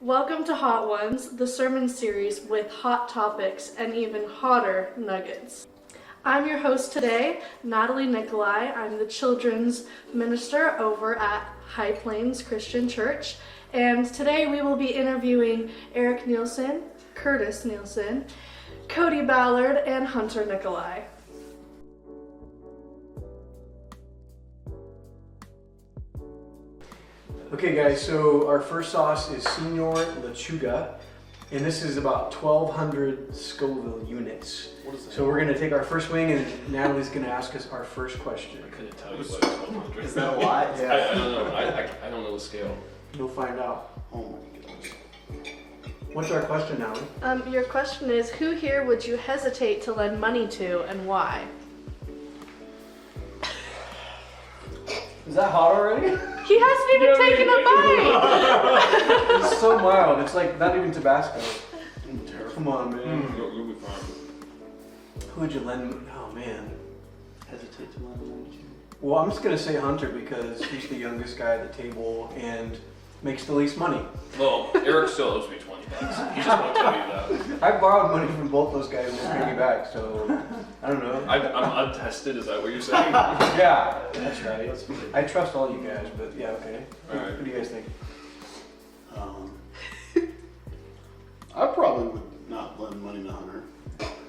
Welcome to Hot Ones, the sermon series with hot topics and even hotter nuggets. I'm your host today, Natalie Nikolai. I'm the children's minister over at High Plains Christian Church. And today we will be interviewing Eric Nielsen, Curtis Nielsen, Cody Ballard, and Hunter Nikolai. Okay guys, so our first sauce is Senor Lechuga, and this is about 1,200 Scoville units. What is that? So we're gonna take our first wing and Natalie's gonna ask us our first question. I couldn't tell you what 1,200 Is that a lot? Yeah. I don't know. I don't know the scale. You'll find out. Oh my goodness. What's our question, Natalie? Your question is, who here would you hesitate to lend money to and why? Is that hot already? He hasn't even taken a bite! It's so mild, it's like not even Tabasco. I'm terrified. Come on, man. You'll be fine. Who would you lend? Oh man. Hesitate to lend money to. Well, I'm just gonna say Hunter because he's the youngest guy at the table and makes the least money. Well, Eric still owes me $20. He just won't tell you that. I borrowed money from both those guys and they paid me back, so I don't know. I'm untested. Is that what you're saying? Yeah, that's right. I trust all you guys, but yeah, okay. Alright. What do you guys think? I probably would not lend money to Hunter.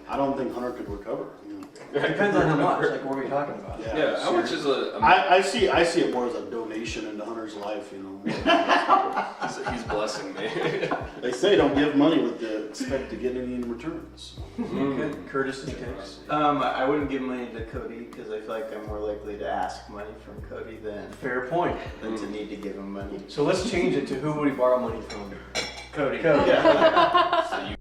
I don't think Hunter could recover. You know? It depends on how much. Like, what are we talking about? Yeah. How much is a? I see it more as a donation into Hunter's life. You know. He's blessing me. They say don't give money with the expect to get any in returns. Good. Curtis and Tips. I wouldn't give money to Cody because I feel like I'm more likely to ask money from Cody than Fair point. to need to give him money. So let's change it to who would we borrow money from? Cody. Cody. Yeah. So you,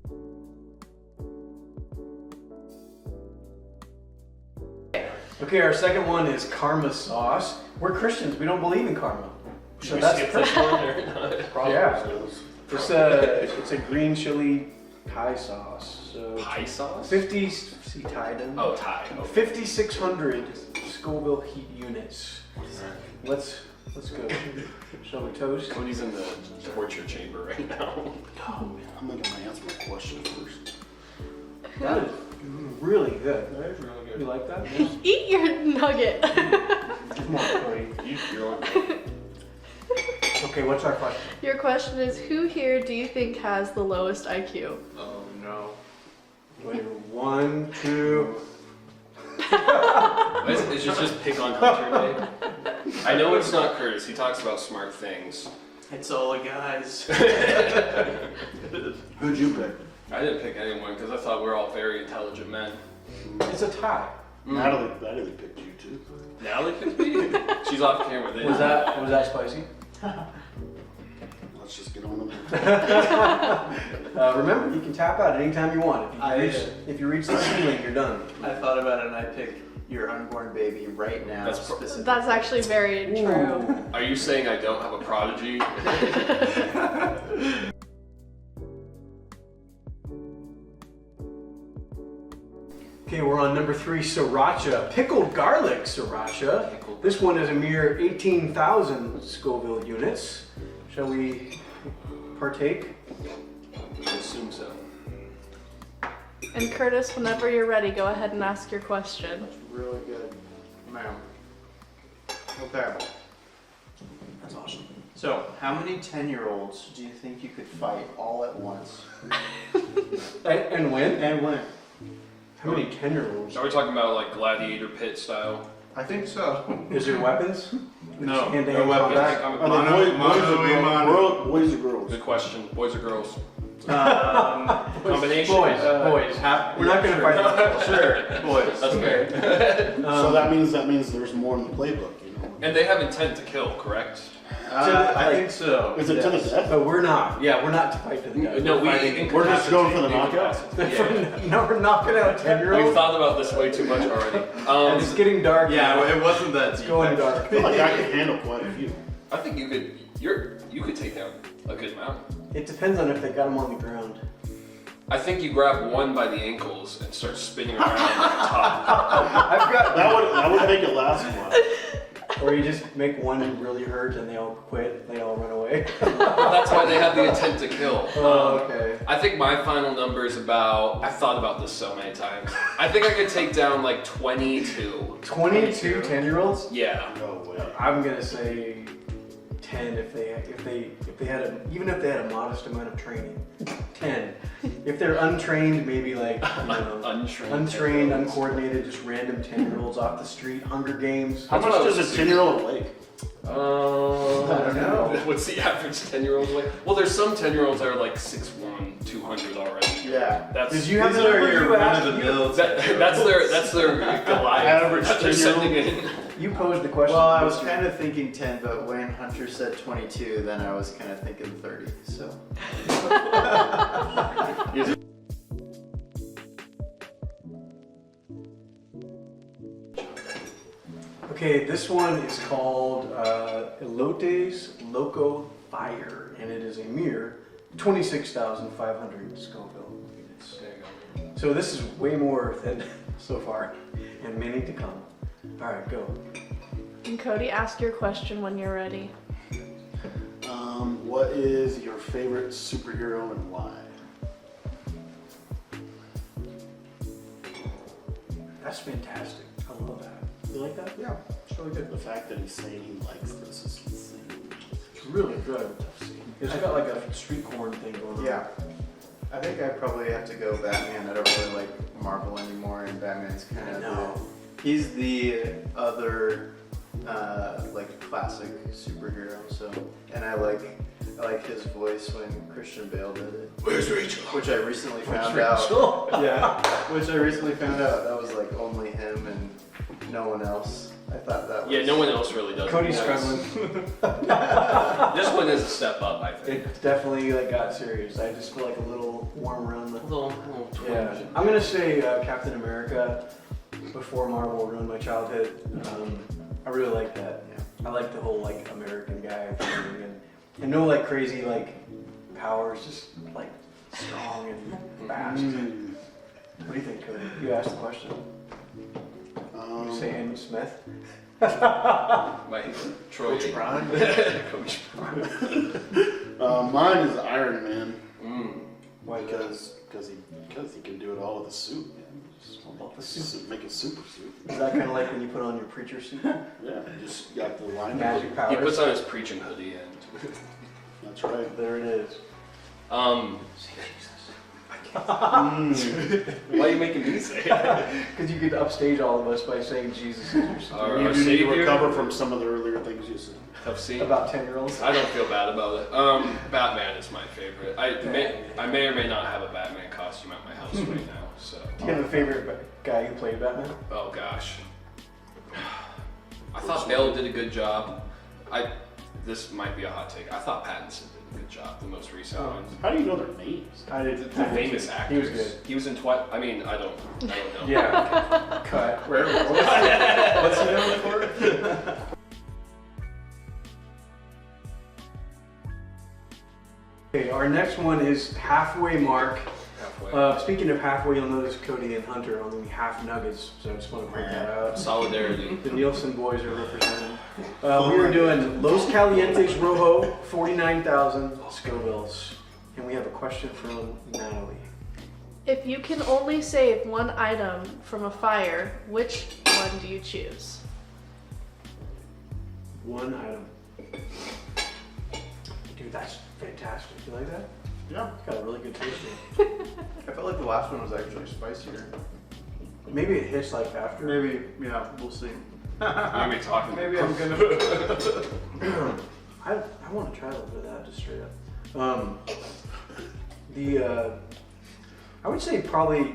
Okay, our second one is karma sauce. We're Christians. We don't believe in karma. So should we that's skip this one or not? Probably Yeah. is. It's a green chili Thai sauce. So Pie sauce? 50. See Thai done? Oh, Thai. Oh. 5,600 Scoville heat units. Let's go. Shall we toast? Cody's in the torture chamber right now. Oh man, I'm gonna answer my question first. That is really good. That is really You good. like that? Yeah. Eat your nugget! Come on, Cody. You're on. Okay, what's our question? Your question is, who here do you think has the lowest IQ? Oh no. Wait, 1, 2. Is it just pick on Hunter Day? I know it's not Curtis. He talks about smart things. It's all the guys. Who'd you pick? I didn't pick anyone because I thought we're all very intelligent men. It's a tie. Natalie picked you too. Natalie picked me? She's off camera. They Was that spicy? Let's just get on with it. Remember, you can tap out anytime you want. If you reach the ceiling, you're done. I thought about it and I picked your unborn baby right now. That's specifically. That's actually very true. Are you saying I don't have a prodigy? Okay, we're on number 3, sriracha. Pickled garlic sriracha. This one is a mere 18,000 Scoville units. Shall we partake? I assume so. And Curtis, whenever you're ready, go ahead and ask your question. Really good. Ma'am. Okay. That's awesome. So, how many 10-year-olds do you think you could fight all at once? And win? And win. How many 10-year-olds? Are we talking about like gladiator pit style? I think so. Is there weapons? No, Hand-to-hand no weapons. combat? Are they boys or girls? Good question. Boys or girls? Combination. Boys. Boys. We're not going to fight. Sure, boys. That's okay. So that means there's more in the playbook, you know. And they have intent to kill, correct? I think so. Is it to the death? But we're not. Yeah, we're not to fight to the death. No, We're just going for the knockout. Yeah. No, we're knocking out We've 10-year-olds. thought about this way too much already. And it's getting dark. Yeah, now. it wasn't that It's deep. going dark. I feel like I can handle quite a few. I think you could take down a good amount. It depends on if they got them on the ground. I think you grab one by the ankles and start spinning around like a top. I've got That would make it last a while. Or you just make one really hurt and they all quit, they all run away. That's why they have the intent to kill. Oh, okay. I think my final number is about, I've thought about this so many times. I think I could take down like 22. 22 10-year-olds? Yeah. No way. I'm gonna say 10 if they had even if they had a modest amount of training. 10. If they're untrained, maybe like Untrained, untrained, 10-year-olds. uncoordinated, just random 10-year-olds off the street, Hunger Games. How much does a 10-year-old weigh? I don't know. What's the average 10-year-old weigh? Well, there's some 10-year-olds that are like 6'1", 200 already. Yeah. That's Did you have These the are number your you asked? run-of-the-mill. that's their Goliath. Average that they're 10-year-old? sending in. You posed the question. Well, I was kind of thinking 10, but when Hunter said 22, then I was kind of thinking 30. So. Okay, this one is called Elotes Loco Fire, and it is a mere 26,500 Scoville units. There you go. So this is way more than so far, and many to come. All right, go. And Cody, ask your question when you're ready. What is your favorite superhero and why? That's fantastic. I love that. You like that? Yeah, it's really good. The fact that he's saying he likes this is insane. It's really good. It's got like a street corn thing going on. Yeah. I think I probably have to go Batman. I don't really like Marvel anymore, and Batman's kind of No. he's the other like classic superhero. So, and I like his voice when Christian Bale did it. Where's Rachel? Which I recently found out. Yeah, which I recently found out that was like only him and no one else. I thought that was. Yeah, no one else really does. Cody's it. struggling. This one is a step up, I think. It definitely like got serious. I just feel like a little warm around the. A little Yeah, twinge. I'm gonna say Captain America before Marvel ruined my childhood. I really like that. Yeah. I like the whole like American guy thing and no like crazy like powers, just like strong and fast. What do you think, Cody? You asked the question. You say Andy Smith? My Troy. Coach Prime? Coach Prime. Mine is Iron Man Why? because he can do it all with a suit. Man. Just The suit. make a super suit. Is that kind of like when you put on your preacher suit? Yeah, just got the line. Magic He powers. puts on his preaching hoodie and. That's right. There it is. Why are you making me say it? Because you could upstage all of us by saying Jesus is your son. Our You need to Savior. recover from some of the earlier things you said. Tough scene. About 10-year-olds. I don't feel bad about it. Batman is my favorite. I may or may not have a Batman costume at my house right now. So. Do you have a favorite guy who played Batman? Oh gosh. I thought Bale did a good job. This might be a hot take. I thought Pattinson did a good job. The most recent one. How do you know their names? I did. The famous actors. He was good. He was in Twilight. I mean, I don't know. Yeah. Cut. Where? What's he known for? Okay, our next one is halfway mark. Halfway. Speaking of halfway, you'll notice Cody and Hunter are only half nuggets, so I just want to point that out. Solidarity. The Nielsen boys are represented. We were doing Los Calientes Rojo, 49,000 Scovilles. And we have a question from Natalie. If you can only save one item from a fire, which one do you choose? One item. Dude, that's fantastic. You like that? Yeah. It's got a really good taste to it. I felt like the last one was actually spicier. Maybe it hits like after. Maybe, yeah, we'll see. Maybe talking. Maybe I'm gonna. I want to try a little bit of that, just straight up. I would say probably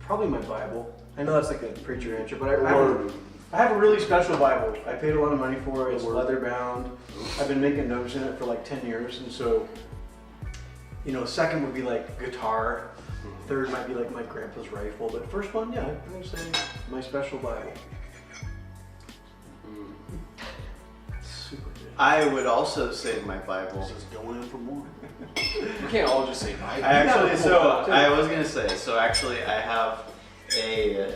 my Bible. I know that's like a preacher answer, but I have a really special Bible. I paid a lot of money for it. It's leather bound. I've been making notes in it for like 10 years, and so, second would be like guitar. Third might be like my grandpa's rifle, but first one, yeah, I'm gonna say my special Bible. Super good. I would also save my Bible. This is going in for more. We can't all just say Bible. I actually, pull so it out, too. I was gonna say, so actually I have a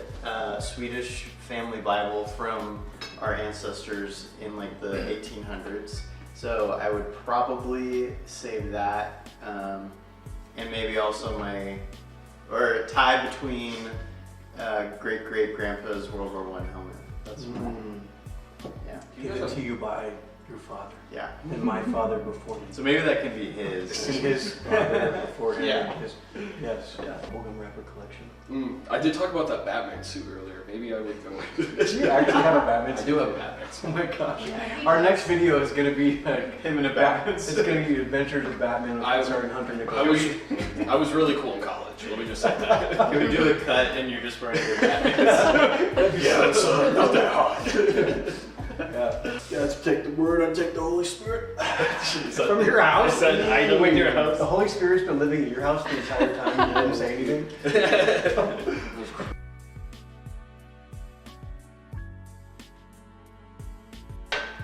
Swedish family Bible from our ancestors in like the 1800s. So I would probably save that, and maybe also or tie between great-great-grandpa's World War I helmet. That's yeah. Given to you by your father. Yeah. And my father before me. So maybe that can be his. And his father before him. Yeah. Yes. Yeah. Hogan wrapper collection. I did talk about that Batman suit earlier. Maybe I would go with Do you actually have a Batman I suit? do have a Batman suit. Oh my gosh. Our next video is going to be Him in a Batman It's suit. going to be Adventures of Batman with starring Hunter Nicholas. I was really cool in college. Let me just say that. You would do a cut and you're just wearing your Batman suit. Yeah, it's not that hard. Yeah. Yeah, to take the word, I take the Holy Spirit. From your house? I said item with your house. The Holy Spirit's been living in your house the entire time you didn't say anything?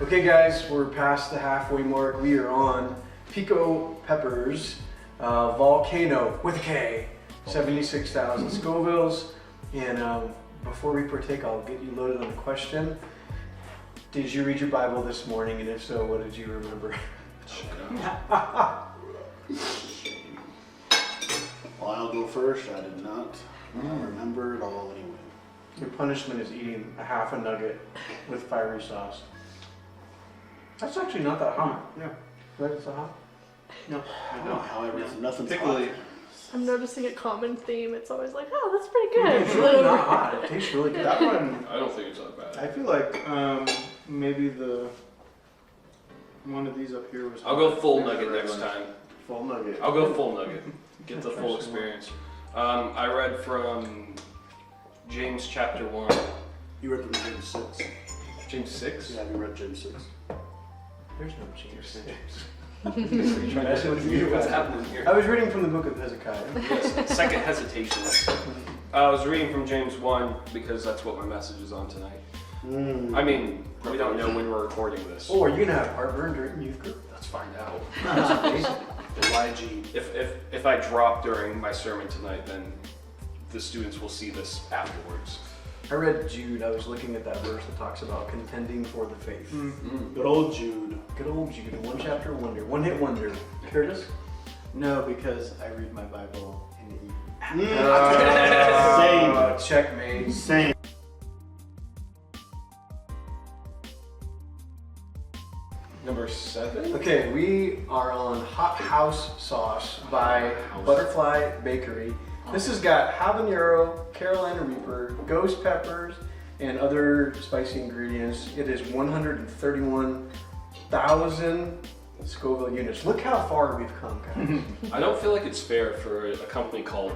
Okay guys, we're past the halfway mark. We are on Pico Peppers Volcano with a K, 76,000 Scovilles. And before we partake, I'll get you loaded on a question. Did you read your Bible this morning? And if so, what did you remember? Well, I'll go first. I did not. I remember it all anyway. Your punishment is eating a half a nugget with fiery sauce. That's actually not that hot. Yeah. Right, it's a hot? No, I don't know how nothing's Particularly- hot. I'm noticing a common theme. It's always like, oh, that's pretty It's good. really not hot. It tastes really good. that one. I don't think it's that bad. I feel like maybe the one of these up here was. I'll go full nugget next time. Full nugget. I'll go full nugget. Get the full experience. I read from James chapter 1. You read from James 6. James 6? Yeah, you read James 6. There's no James. What's happening here? I was reading from the book of Hezekiah. Yes, second hesitations. I was reading from James 1 because that's what my message is on tonight. I mean, we don't know when we're recording this. Oh, are you going to have heartburn during youth group? Let's find out. That's amazing. YG. If I drop during my sermon tonight, then the students will see this afterwards. I read Jude. I was looking at that verse that talks about contending for the faith. Good old Jude. Good old Jude, a one chapter wonder, one hit wonder. Curtis? No, because I read my Bible in the evening. Checkmate. Same. Number 7? Okay, we are on Hot House Sauce by Butterfly Bakery. This has got habanero, Carolina Reaper, ghost peppers, and other spicy ingredients. It is 131,000 Scoville units. Look how far we've come, guys. I don't feel like it's fair for a company called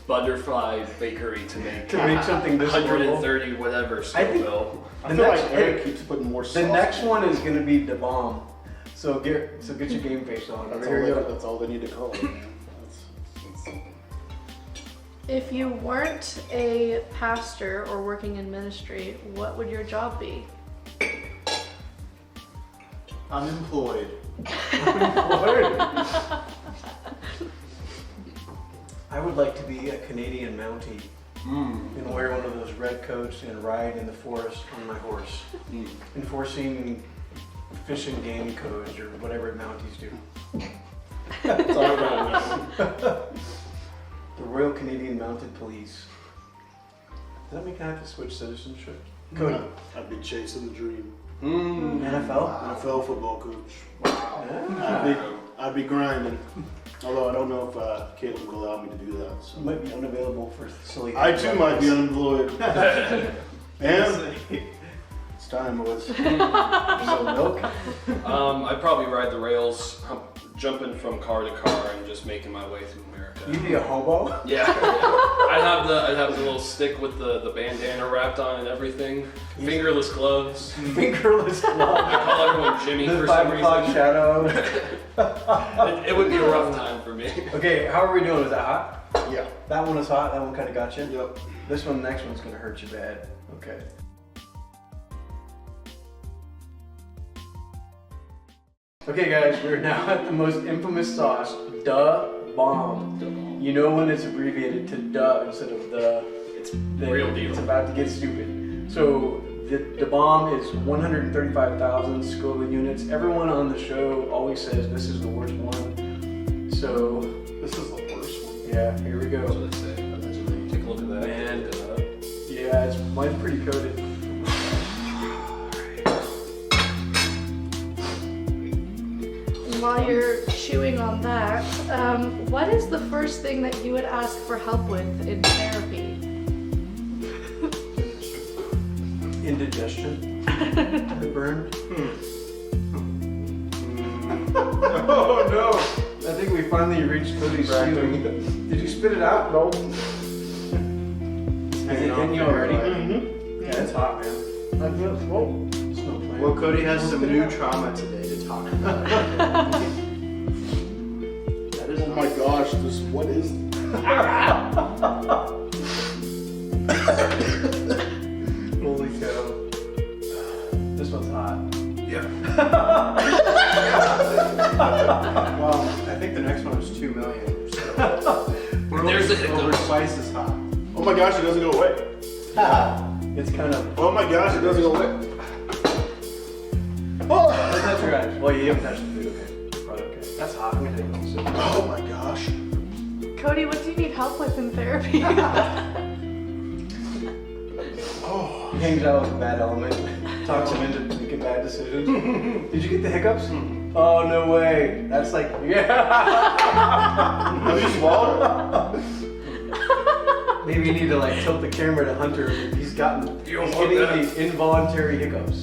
Butterfly Bakery to make something this 130 whatever Scoville. I feel like Eric keeps putting more sauce. The next one is going to be the bomb. So get your game face on. That's all they need to call it, man. If you weren't a pastor or working in ministry, what would your job be? Unemployed. I would like to be a Canadian Mountie and wear one of those red coats and ride in the forest on my horse, enforcing fish and game codes or whatever Mounties do. That's all I know. The Royal Canadian Mounted Police. Does that mean I have to switch citizenship? Cody. I'd be chasing the dream. NFL? NFL football coach. Yeah. I'd be grinding. Although I don't know if Caitlin would allow me to do that. You So. might be unavailable for silly I things too like might be this. unemployed. And it's time, boys. So milk. I'd probably ride the rails, jumping from car to car and just making my way through America. You'd be a hobo? Yeah. I'd have the little stick with the bandana wrapped on and everything. Fingerless gloves. Fingerless I glove. call everyone Jimmy The for 5 some o'clock reason. shadow. It would be a rough time for me. Okay, how are we doing? Is that hot? Yeah. That one is hot. That one kind of got you. Yep. This one, next one's gonna hurt you bad. Okay. Okay, guys, we're now at the most infamous sauce, Da Bomb. You know when it's abbreviated to Da instead of the. It's real deal. It's about to get stupid. So the bomb is 135,000 Scoville units. Everyone on the show always says this is the worst one. So This is the worst one. yeah, here we That's go. what they say. Allegedly. Take a look at that. And yeah, mine's pretty coated. While you're chewing on that, what is the first thing that you would ask for help with in therapy? Indigestion. Heartburn. Oh no! I think we finally reached Cody's ceiling. Did you spit it out? No. Is it in you already? Mm-hmm. Yeah, it's hot, man. I feel it. Whoa. It's no plan. Well, Cody has some new trauma today to talk about. That is Oh my gosh, what is Holy cow. This one's hot. Yeah. Well, I think the next one is 2 million. So There's the over hiccups. twice as hot. Oh my gosh, it doesn't go away. It's kind of. Oh my gosh, it doesn't go away. Don't touch your eyes. Well, you haven't touched the food, okay. Probably okay. That's hot. I'm gonna take one sip. Oh my gosh. Cody, what do you need help with in therapy? Oh. He hangs out with a bad element, talks him into making bad decisions. Did you get the hiccups? Oh, no way. That's like, yeah. Have you swallowed? Maybe you need to like tilt the camera to Hunter. He's getting the involuntary hiccups.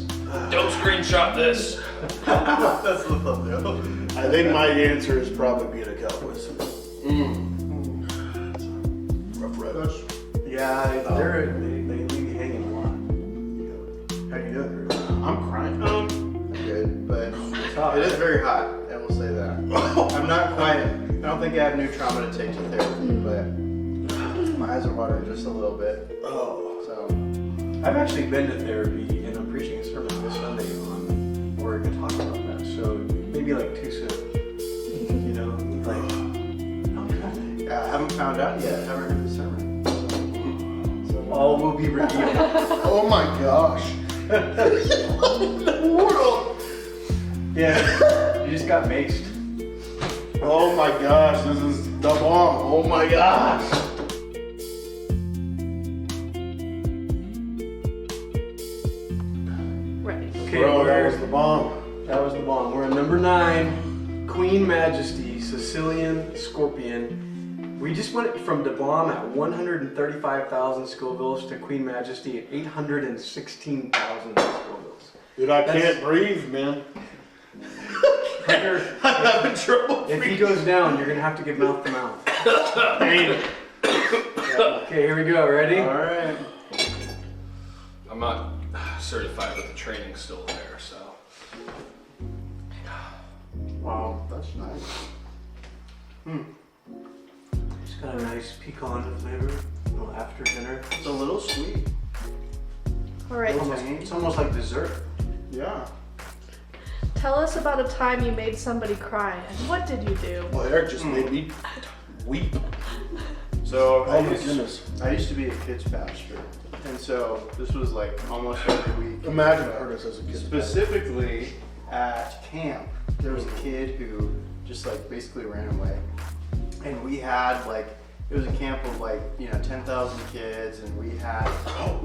Don't screenshot this. That's the thumbnail. I think my answer is probably being a Cowboys. Rough Riders. Yeah, they leave you hanging a lot. How you doing? I'm crying. I'm good, but It's hot. it is very hot, I will say that. I'm not quite, I don't think I have new trauma to take to therapy, but my eyes are watering just a little bit. Oh. So, I've actually been to therapy and I'm preaching a sermon this Sunday on where we're gonna talk about that. So maybe like too soon. You know, like yeah, I haven't found out yet. I haven't heard the sermon. So, all will be revealed. Oh my gosh. The world. Yeah, you just got maced. Oh my gosh, this is the bomb. Oh my gosh. Right. Okay, Bro, that we're- was the bomb. that was the bomb. We're at number 9, Queen Majesty, Sicilian Scorpion. We just went from the bomb at 135,000 Scovilles to Queen Majesty at 816,000 Scovilles. Dude, I That's- can't breathe, man. Hunter, I'm having trouble. if he goes down, you're gonna have to give mouth to mouth. Dang it. Okay, here we go. Ready? All right. I'm not certified, but the training's still there, so. Wow, that's nice. It's got a nice pecan flavor. A little after dinner. It's a little sweet. All right. It's almost like dessert. Yeah. Tell us about a time you made somebody cry, and what did you do? Well, Eric just made me weep. So Oh my goodness. I used to be a kids pastor, and so this was like almost every week. Imagine I heard us as a kid. Specifically at camp, there was a kid who just like basically ran away, and we had like it was a camp of like 10,000 kids, and we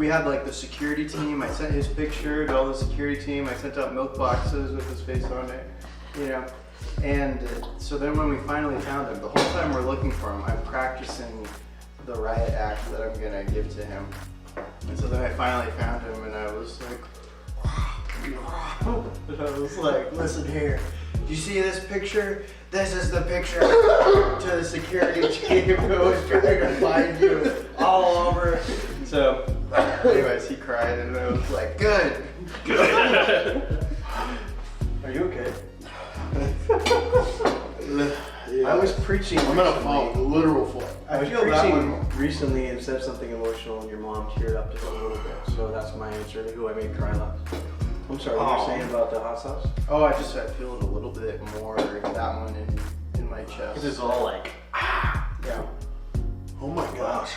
had like the security team. I sent his picture to all the security team. I sent out milk boxes with his face on it, And so then when we finally found him, the whole time we're looking for him, I'm practicing the riot act that I'm gonna give to him. And so then I finally found him, and I was like, and I was like, listen here, you see this picture? This is the picture to the security team who was trying to find you all over. So, anyways, he cried, and I was like, good. Are you okay? Yeah. I was preaching. I'm gonna recently. fall, literal fall. I was feel that preaching one. recently and said something emotional, and your mom teared up just a little bit. So that's my answer to who I made cry last. I'm sorry, you were Aw. saying about the hot sauce? Oh, I feel it a little bit more, that one in my chest. It's all like, Yeah. Oh my gosh.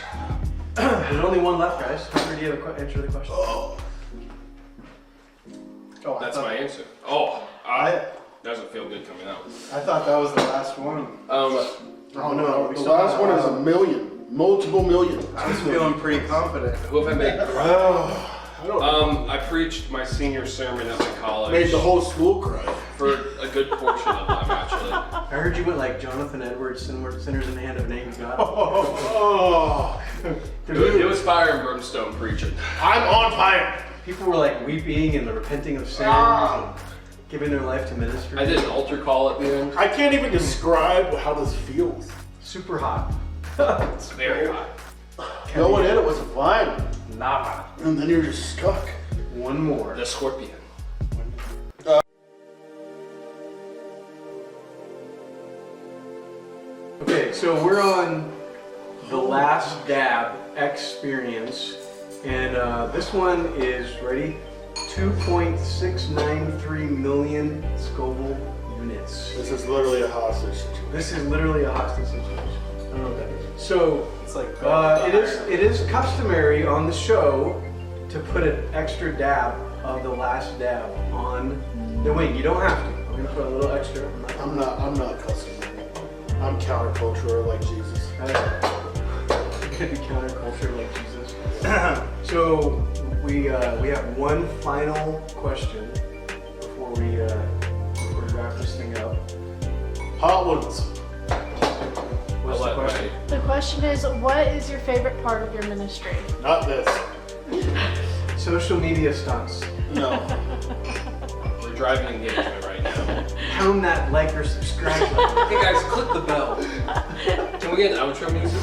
there's only one left, guys. Hunter, do you have answer the question? Oh. Oh, That's my answer. Oh, I doesn't feel good coming out. thought that was the last one. Oh no, we the still last have- one is a million. Multiple million. I was feeling pretty confident. Who have I made cry? I don't I preached my senior sermon at my college. made the whole school cry. For a good portion of them, actually. I heard you went like Jonathan Edwards, Sinners in the Hand of an Angry God. Oh, It was fire and brimstone preaching. I'm on fire. People were like weeping and repenting of sins and giving their life to ministry. I did an altar call at the end. I can't even describe how this feels. Super hot. It's very hot. Going in, it was fine, Lava. and then you're just stuck. One more. The scorpion. Okay, so we're on the last dab experience, and this one is ready. 2.693 million Scoville units. This is literally a hostage situation. This is literally a hostage situation. I don't know what that is. So It's like it is customary on the show to put an extra dab of the last dab on the wing. You don't have to. I'm gonna put a little extra. I'm not cussing. I'm countercultural like Jesus. Could be counterculture like Jesus. So we have one final question before we wrap this thing up. Hot ones. What's the question? The question is, what is your favorite part of your ministry? Not this. Social media stunts. No. We're driving engagement right now. Pound that like or subscribe button. Hey guys, click the bell. Can we get an outro music?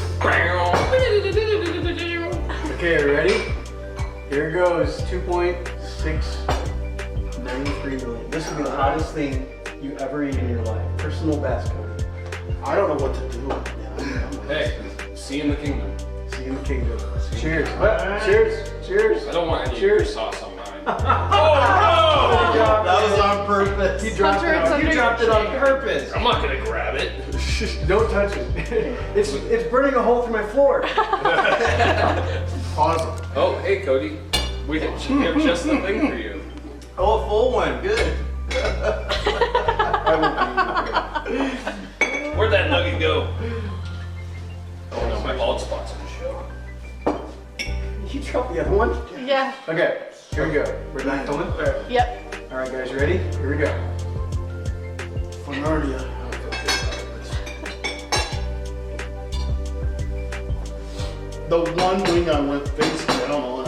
Okay, are you ready? Here it goes. 2.693 million. This will be the hottest thing you ever eat in your life. Personal best, Cody. I don't know what to do. Man, Hey, see you in the kingdom. See you in the kingdom. Cheers. Bye. Cheers. Cheers. I don't want any Cheers. of your sauce on mine. Oh, That was on purpose. You dropped it on, you dropped it on purpose. I'm not gonna grab it. Don't touch it. It's burning a hole through my floor. Pause it. Oh, hey Cody. We have just the thing for you. Oh, a full one. Good. I won't be Where'd that nugget go? Oh no, my bald spot's in the show. You dropped the other one? Yeah. Okay, here we go. We're back filming? Yep. All right, guys, you ready? Here we go. For Narnia. The one wing I went face down on.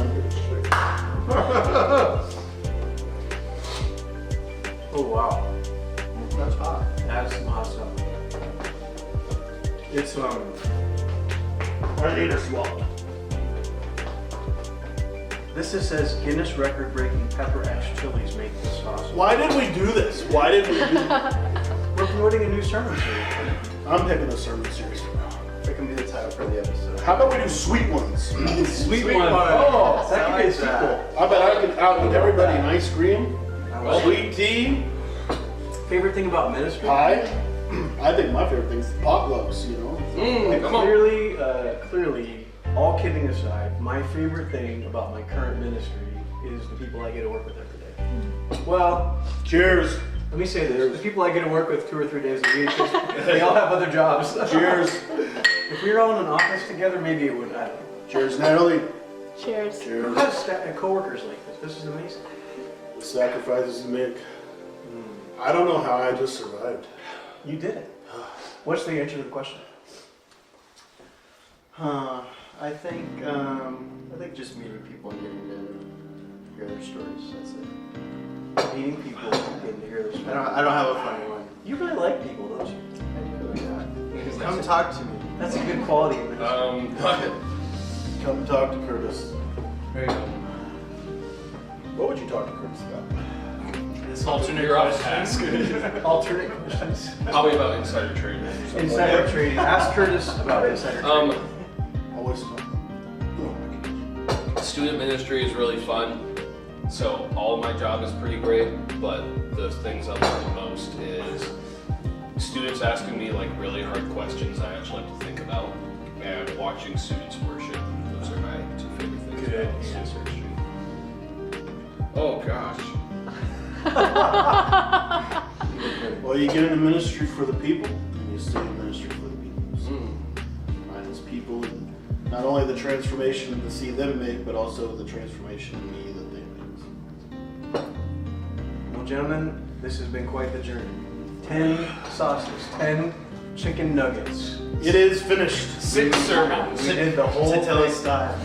Oh, wow. That's hot. That's some hot stuff. It's, I need a swallow. this just says Guinness record-breaking pepper X chilies make this sauce. Why did we do this? Why did we do this? We're promoting a new sermon series. I'm picking a sermon series for now. That can be the title for the episode. How about we do sweet ones? Sweet one. Oh, I that could be a like that. sequel. I bet I could out everybody in ice cream, Well, sweet tea, Favorite thing about ministry? pie. I think my favorite thing is the potlucks, you know? come on. Clearly, all kidding aside, my favorite thing about my current ministry is the people I get to work with every day. Well, Cheers. let me say this, the people I get to work with 2 or 3 days a week, they all have other jobs. Cheers. If we were all in an office together, maybe it would, I don't know. Cheers, Natalie. Cheers. Who Cheers. has coworkers like this? This is amazing. The sacrifices you make. I don't know how I just survived. You did it. What's the answer to the question? I think just meeting people and getting to hear their stories. That's it. Meeting people, getting to hear this. I don't have a funny one. You really like people, don't you? I do. Yeah. Come talk to me. That's a good quality of ministry. Come talk to Curtis. There you go. What would you talk to Curtis about? Alternate questions. Alternate questions. Probably about insider trading. or something like Insider that. trading. Ask Curtis about insider trading. Always talk. Student ministry is really fun. So all my job is pretty great, but the things I love the most is students asking me like really hard questions I actually have to think about, and watching students worship. Those are my 2 favorite things Good about student answer. ministry. Oh gosh. Well, you get into ministry for the people, and you stay in ministry for the people. So, find those people, and not only the transformation to see them make, but also the transformation in me that they make. Well, gentlemen, this has been quite the journey. 10 sauces, 10 chicken nuggets. It is finished. 6 sermons. We did the whole Titilla thing. style.